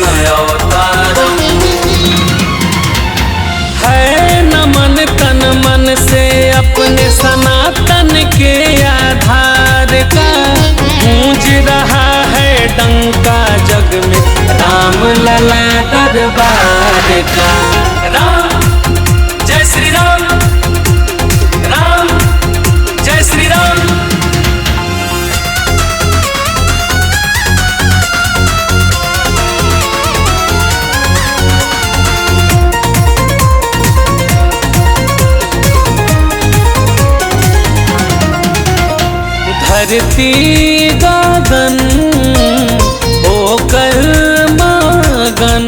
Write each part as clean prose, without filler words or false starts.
कृष्ण अवतारम। है नमन तन मन से अपने सनातन के आधार का, गूंज रहा है डंका जग में राम लला दरबार का। राम जय श्री राम, राम जय श्री राम। धरती गगन होकर मगन,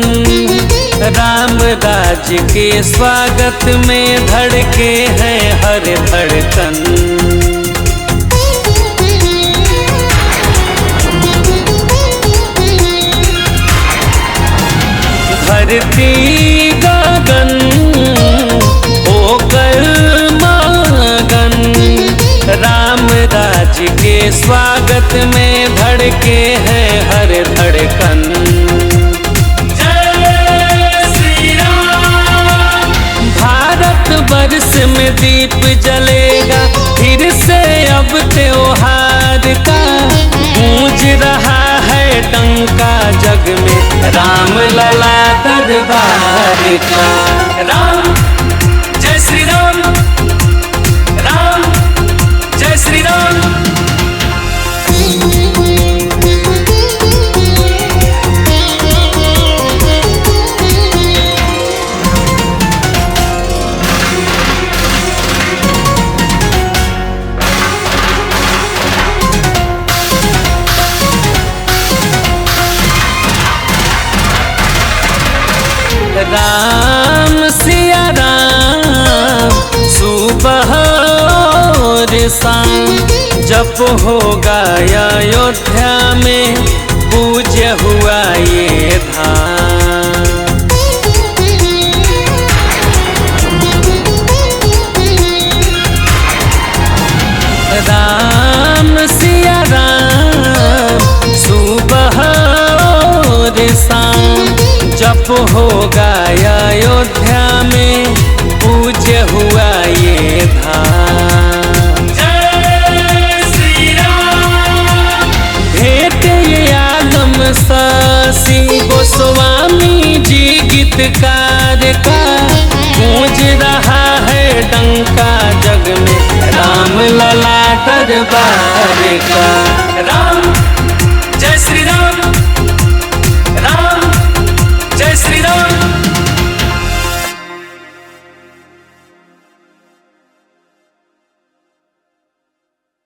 राम राज्य के स्वागत में धड़के हैं हर धड़कन। धरती गगन होकर मगन, राम राज्य के स्वागत में धड़के हैं हर धड़कन। जय श्री राम। भारत वर्ष में दीप जलेगा फिर से अब त्योहार का, गूंज रहा है डंका जग में राम लला दरबार का। राम जय श्री राम, राम जय श्री राम। राम सिया राम सुबह और शाम, जप होगा अयोध्या में पूज्य हुआ ये धाम। राम सिया राम सुबह और शाम, जप होगा अयोध्या में पूज्य हुआ ये धाम। जय श्री राम। भेंट ये आलम शशि गोस्वामी जी गीतकार का, गूंज रहा है डंका जग में राम लला दरबार का।